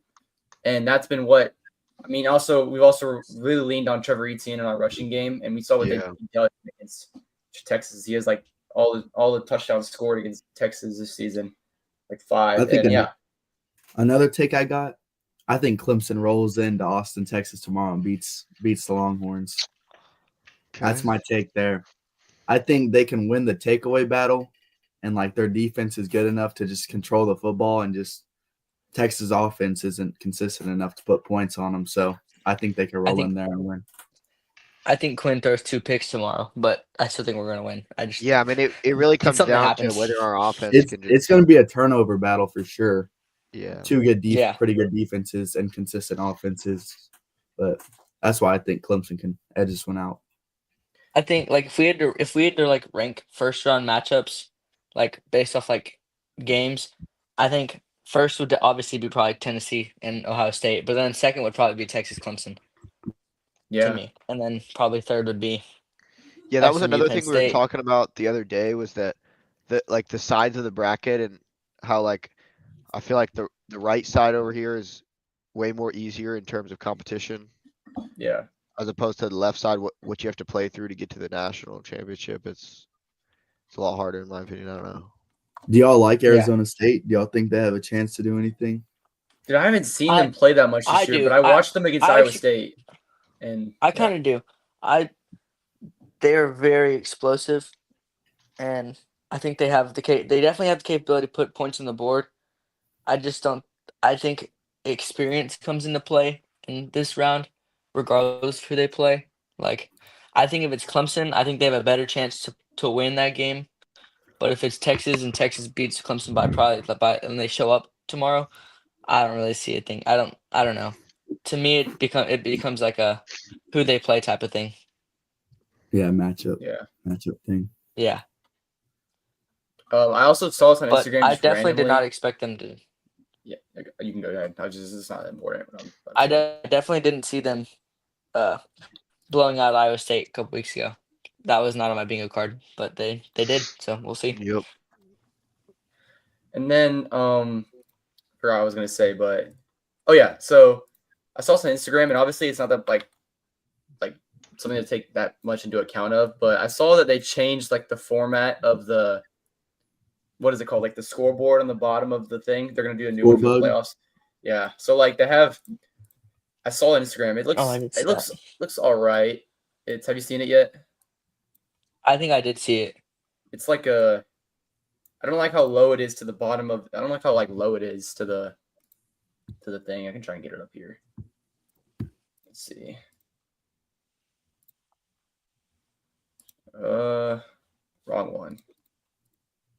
and that's been what. I mean, we've also really leaned on Trevor Etienne in our rushing game, and we saw what they did against Texas. He has like all the touchdowns scored against Texas this season, like 5. I think and another take I got. I think Clemson rolls into Austin, Texas tomorrow and beats the Longhorns. Okay. That's my take there. I think they can win the takeaway battle, and like their defense is good enough to just control the football, and just Texas offense isn't consistent enough to put points on them. So I think they can roll in there and win. I think Quinn throws 2 picks tomorrow, but I still think we're gonna win. Yeah, I mean it really comes something down happens. to whether our offense It's going to be a turnover battle for sure. Yeah. 2 good Yeah. pretty good defenses and consistent offenses, but that's why I think Clemson can edge this one out. I think like if we had to like rank first round matchups, like based off like games, I think first would obviously be probably Tennessee and Ohio State, but then second would probably be Texas Clemson to me, and then probably third would be. Yeah, that was SMU, another Penn thing we were State. talking about the other day was that the sides of the bracket and how like I feel like the right side over here is way more easier in terms of competition. Yeah. As opposed to the left side, what you have to play through to get to the national championship, it's a lot harder in my opinion. I don't know. Do y'all like Arizona State? Do y'all think they have a chance to do anything? Dude, I haven't seen them play that much this year, do. but I watched them against Iowa State, and I kind of do. They're very explosive, and I think they have they definitely have the capability to put points on the board. I just don't. I think experience comes into play in this round, regardless of who they play. Like, I think if it's Clemson, I think they have a better chance to win that game. But if it's Texas and Texas beats Clemson and they show up tomorrow, I don't really see a thing. I don't know. To me, it becomes like a who they play type of thing. Yeah, matchup thing. Yeah. I also saw it on But Instagram. I just definitely did randomly. not expect them to. Yeah, you can go ahead. It's not important. I definitely didn't see them blowing out Iowa State a couple weeks ago. that was not on my bingo card, but they did. So we'll see. Yep. And then forgot what I was gonna say, but oh yeah, so I saw some Instagram, and obviously it's not that like something to take that much into account of, but I saw that they changed like the format of the what is it called, like the scoreboard on the bottom of the thing. They're gonna do a new one for the Scorebug? playoffs. Yeah, so like they have. I saw on Instagram. It looks Oh, I did see it looks all right. It's have you seen it yet? I think I did see it. It's like a I don't like how low it is to the bottom of I don't like how like low it is to the thing. I can try and get it up here. Let's see. Wrong one.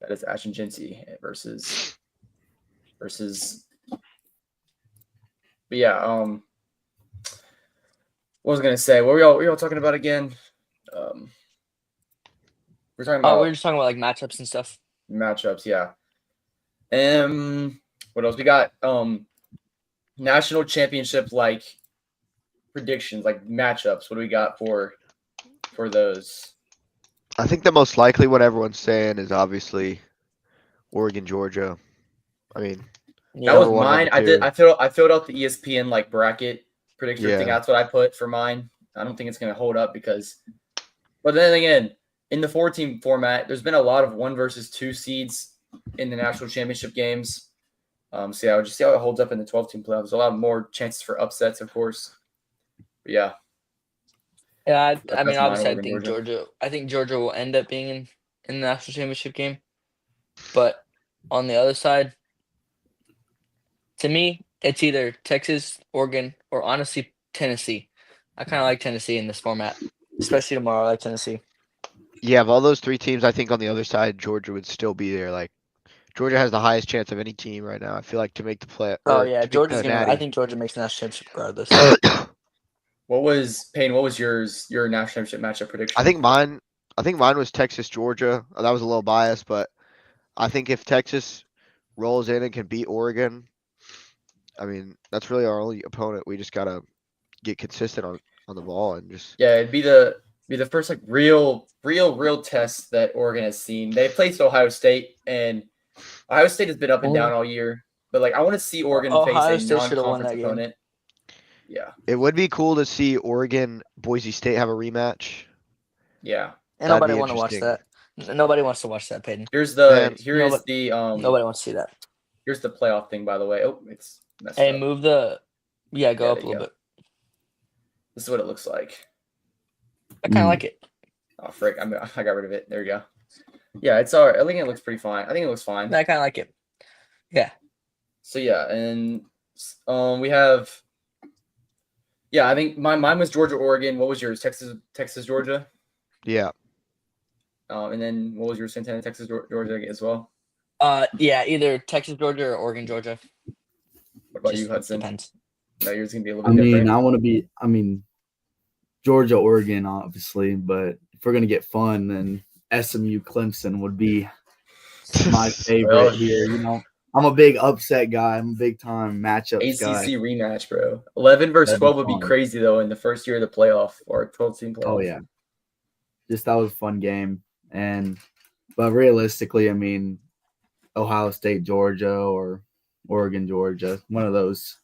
That is Ashton Jinty versus but yeah, what was I gonna say? What were y'all talking about again? We're talking Oh, about we were just talking about like matchups and stuff. matchups, yeah. What else? We got national championship like predictions, like matchups. What do we got for those? I think the most likely what everyone's saying is obviously Oregon, Georgia. I mean, That was Number one, mine. number I filled out the ESPN like bracket prediction thing. Yeah. That's what I put for mine. I don't think it's gonna hold up but then again, in the 4-team format, there's been a lot of 1 versus 2 seeds in the national championship games. So yeah, I'll just see how it holds up in the 12-team playoffs. There's a lot more chances for upsets, of course. But yeah. Yeah, I That's mean, mine, obviously, I Oregon, think Georgia. Georgia. I think Georgia will end up being in the national championship game. But on the other side, to me, it's either Texas, Oregon, or honestly Tennessee. I kind of like Tennessee in this format, especially tomorrow. I like Tennessee. Yeah, of all those 3 teams, I think on the other side, Georgia would still be there. Like, Georgia has the highest chance of any team right now. I feel like to make the play. Oh Or yeah, to make Georgia's the gonna. I natty. think Georgia makes the national championship regardless. What was Payne? What was your national championship matchup prediction? I think mine was Texas, Georgia. That was a little biased, but I think if Texas rolls in and can beat Oregon, I mean, that's really our only opponent. We just gotta get consistent on the ball and just. Yeah, it'd be the first like real test that Oregon has seen. They faced Ohio State, and Ohio State has been up and down all year. But like, I want to see Oregon Ohio face a State should have won non-conference that game. opponent. Yeah, It would be cool to see Oregon, Boise State have a rematch. yeah. And That'd nobody be want to watch interesting. that. Nobody wants to watch that, Peyton. Here's Man, Nobody wants to see that. here's the playoff thing, by the way. Oh, it's messed Hey, up. move the. Yeah, go Yeah, up a there you little go. bit. This is what it looks like. I kind of like it. Oh frick! I got rid of it. There we go. Yeah, it's all right. I think it looks pretty fine. I think it looks fine. I kind of like it. Yeah. So yeah, and we have. Yeah, I think mine was Georgia, Oregon. What was yours? Texas, Georgia. Yeah. And then what was your Santana, Texas, Georgia as well? Yeah, either Texas, Georgia, or Oregon, Georgia. What about Just you, Hudson? depends. No, yours gonna be a little bit different. I mean, Georgia, Oregon, obviously, but if we're gonna get fun, then SMU, Clemson would be my favorite Well, here. You know, I'm a big upset guy. I'm a big time matchups ACC guy. rematch, bro. 11 versus That'd be 12 would be fun. crazy though in the first year of the playoff or 12-team playoff. Oh yeah, just that was a fun game, but realistically, I mean, Ohio State, Georgia, or Oregon, Georgia, one of those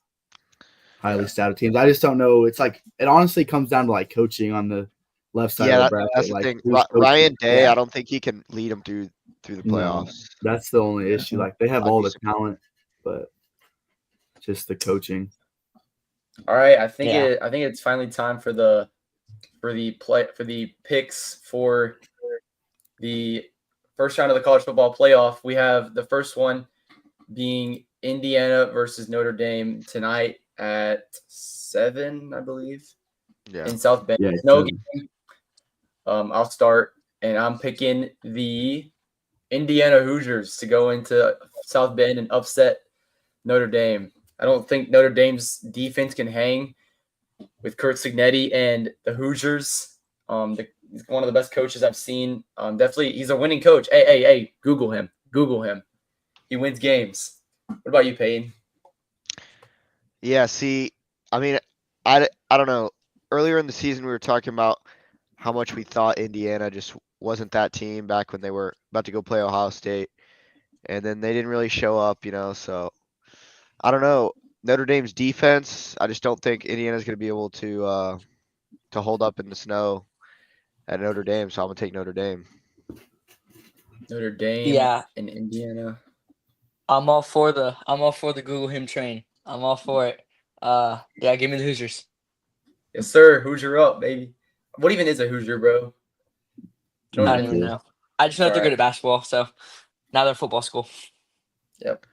highly stacked teams. I just don't know. It's like it honestly comes down to like coaching on the left side of the bracket. That's the like, thing. who's coaching. Ryan Day, Yeah. I don't think he can lead them through the No, playoffs. that's the only issue. Like they have I'd all be the talent, but just the coaching. All right, I think Yeah. it's finally time for the picks for the first round of the college football playoff. We have the first one being Indiana versus Notre Dame tonight at 7, I believe, Yeah. in South Bend. Yeah, No 7. game. I'll start, and I'm picking the Indiana Hoosiers to go into South Bend and upset Notre Dame. I don't think Notre Dame's defense can hang with Kurt Signetti and the Hoosiers. He's one of the best coaches I've seen. Definitely, he's a winning coach. Hey, Google him. He wins games. What about you, Peyton? Yeah, see, I mean, I don't know. Earlier in the season, we were talking about how much we thought Indiana just wasn't that team back when they were about to go play Ohio State. And then they didn't really show up, so I don't know. Notre Dame's defense, I just don't think Indiana's gonna be able to hold up in the snow at Notre Dame, so I'm gonna take Notre Dame. Notre Dame Yeah. and Indiana. I'm all for the Google him train. I'm all for it. Yeah, give me the Hoosiers. Yes, sir. Hoosier up, baby. What even is a Hoosier, bro? I don't even know. I just know they're good at basketball, so now they're football school. Yep.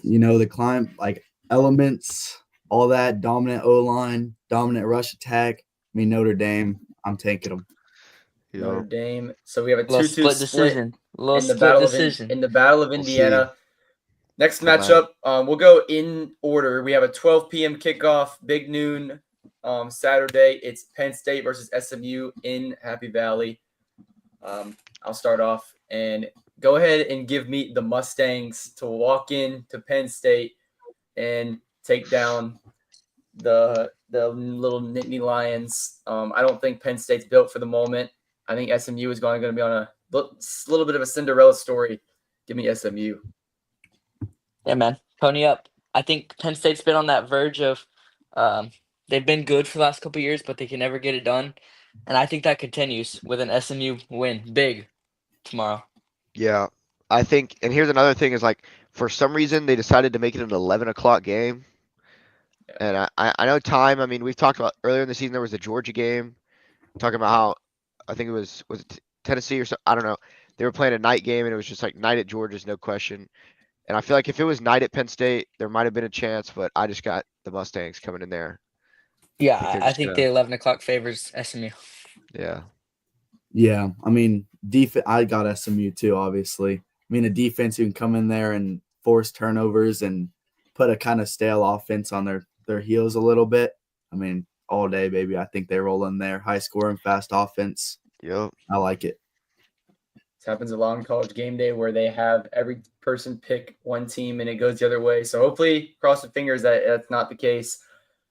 The climb, like elements, all that dominant O-line, dominant rush attack. I mean, Notre Dame, I'm taking them. Notre Dame. So we have a Little 2-2 split split decision. Little in the split battle decision. in the Battle of We'll see. Indiana. Next Come on. matchup, we'll go in order. We have a 12 p.m. kickoff, big noon, Saturday. It's Penn State versus SMU in Happy Valley. I'll start off and go ahead and give me the Mustangs to walk in to Penn State and take down the little Nittany Lions. I don't think Penn State's built for the moment. I think SMU is going to be on a little bit of a Cinderella story. Give me SMU. Yeah, man. Pony up. I think Penn State's been on that verge of they've been good for the last couple of years, but they can never get it done. And I think that continues with an SMU win big tomorrow. Yeah, I think, and here's another thing is like, for some reason, they decided to make it an 11 o'clock game. And I know time, I mean, we've talked about earlier in the season, there was a Georgia game, talking about how, I think it was it Tennessee or something, I don't know. They were playing a night game and it was just like night at Georgia's, no question. And I feel like if it was night at Penn State, there might have been a chance, but I just got the Mustangs coming in there. Yeah, they're I just think gonna- the 11 o'clock favors SMU. Yeah. Yeah, I mean, I got SMU too, obviously. I mean, a defense who can come in there and force turnovers and put a kind of stale offense on their heels a little bit. I mean, all day, baby. I think they roll in there. High scoring, fast offense. Yep. I like it. This happens a lot on College Game Day where they have every person pick one team and it goes the other way. So hopefully, cross the fingers that that's not the case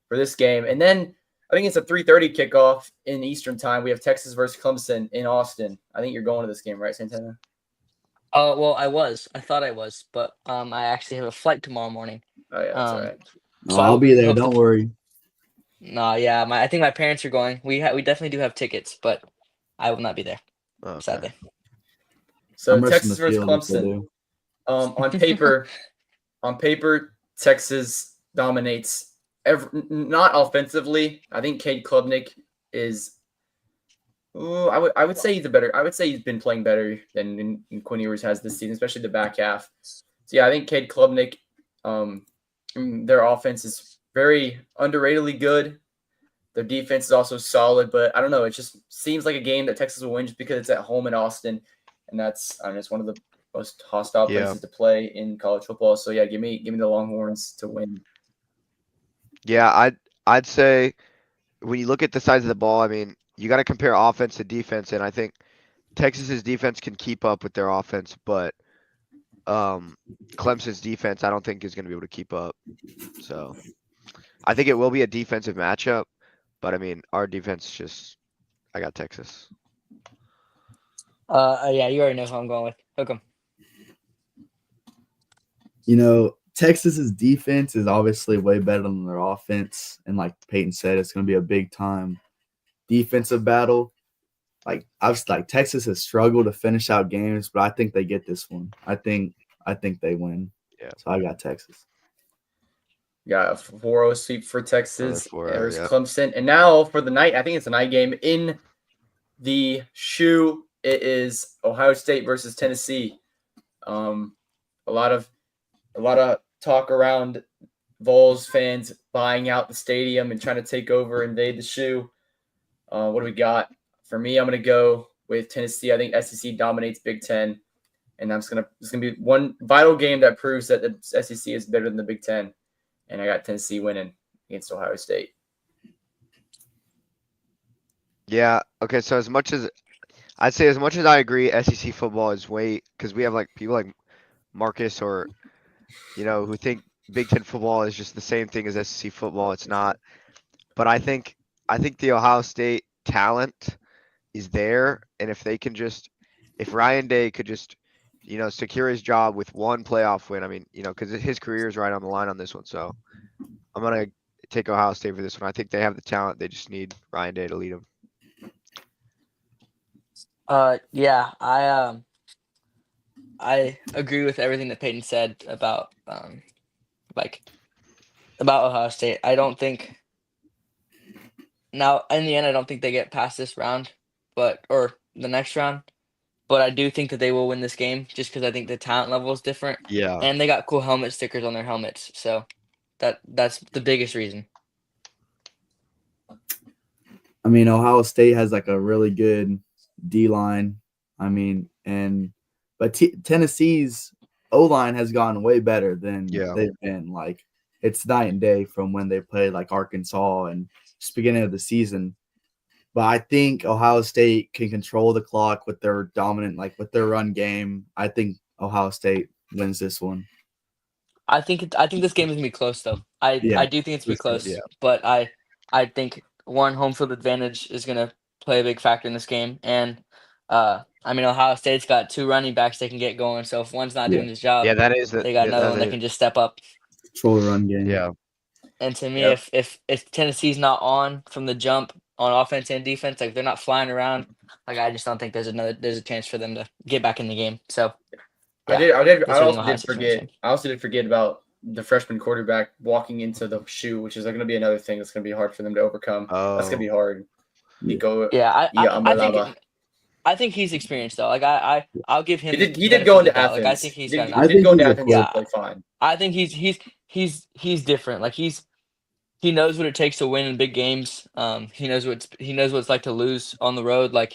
for this game. And then I think it's a 3:30 kickoff in Eastern time. We have Texas versus Clemson in Austin. I think you're going to this game, right, Santana? Well, I thought I was, but I actually have a flight tomorrow morning. Oh yeah, that's all right. No, So I'll be there. hope Don't the- worry. No, yeah, I think my parents are going. We definitely do have tickets, but I will not be there, Okay. sadly. So I'm rushing Texas the versus field if they Clemson. do. On paper, Texas dominates. Not offensively. I think Cade Klubnik is. I would say he's I would say he's been playing better than Quinn Ewers has this season, especially the back half. So yeah, I think Cade Klubnik. Their offense is very underratedly good. Their defense is also solid, but I don't know. It just seems like a game that Texas will win just because it's at home in Austin, and it's one of the most hostile Yeah. places to play in college football. So yeah, give me the Longhorns to win. Yeah, I'd say when you look at the size of the ball, I mean, you got to compare offense to defense, and I think Texas's defense can keep up with their offense, but Clemson's defense, I don't think is going to be able to keep up. So I think it will be a defensive matchup, but I mean, our defense I got Texas. Yeah, you already know who I'm going with. Hook 'em. Texas's defense is obviously way better than their offense. And like Peyton said, it's going to be a big time defensive battle. Texas has struggled to finish out games, but I think they get this one. I think they win. Yeah. So I got Texas. Got a 4-0 sweep for Texas Another 4-0, versus yeah. Clemson. And now for the night, I think it's a night game in the shoe. It is Ohio State versus Tennessee. A lot of talk around Vols fans buying out the stadium and trying to take over, invade the shoe. What do we got? For me, I'm gonna go with Tennessee. I think SEC dominates Big Ten, and it's gonna be one vital game that proves that the SEC is better than the Big Ten. And I got Tennessee winning against Ohio State. Yeah. Okay. So as much as I agree, SEC football is because we have like people like Marcus or, who think Big Ten football is just the same thing as SEC football. It's not. But I think the Ohio State talent is there, and if Ryan Day could just, secure his job with one playoff win, I mean, because his career is right on the line on this one, so I'm gonna take Ohio State for this one. I think they have the talent. They just need Ryan Day to lead them. Yeah, I agree with everything that Peyton said about about Ohio State. I don't think now in the end I don't think they get past this round, or the next round. But I do think that they will win this game just because I think the talent level is different. Yeah. And they got cool helmet stickers on their helmets. So that's the biggest reason. I mean, Ohio State has like a really good D line. I mean, but Tennessee's O line has gotten way better than they've been. Like, it's night and day from when they played like Arkansas and just beginning of the season. But I think Ohio State can control the clock with their dominant, like with their run game. I think Ohio State wins this one. I think this game is gonna be close though. I do think it's gonna be close. Yeah. But I think home field advantage is gonna play a big factor in this game. And I mean Ohio State's got 2 running backs they can get going. So if one's not doing his job, that is they got another one that can just step up. Control the run game. Yeah. And to me, if Tennessee's not on from the jump on offense and defense, like they're not flying around, like I just don't think there's a chance for them to get back in the game. So I also did forget about the freshman quarterback walking into the shoe, which is going to be another thing that's going to be hard for them to overcome. That's going to be hard. I think he's experienced though. Like I'll give him. He did go into Athens. Like, I think he did go into Athens and play fine. I think he's different. Like he knows what it takes to win in big games. He knows what it's like to lose on the road. Like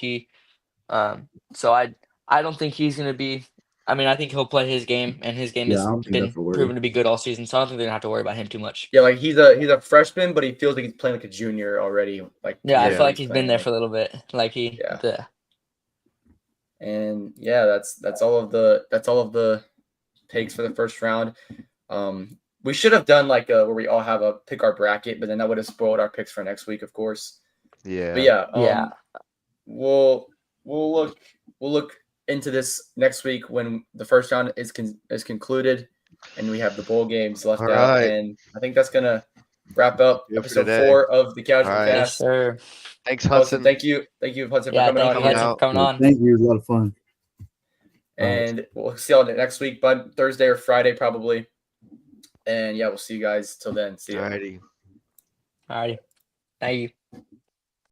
so I don't think he's gonna be. I mean, I think he'll play his game, and his game has been proven to be good all season. So I don't think they're gonna have to worry about him too much. Yeah, like he's a freshman, but he feels like he's playing like a junior already. Like I feel like he's been there for a little bit. Like And that's all of the takes for the first round. We should have done like where we all have a pick our bracket, but then that would have spoiled our picks for next week, of course. Yeah. But we'll look into this next week when the first round is concluded and we have the bowl games left out. And I think that's gonna wrap up episode 4 of the Casual Cast. Yes, sir. Thanks, Hudson. Thank you, Hudson, for coming on. Thank you. It was a lot of fun. And we'll see y'all next week, by Thursday or Friday probably. And we'll see you guys till then. See you. Alrighty. Thank you.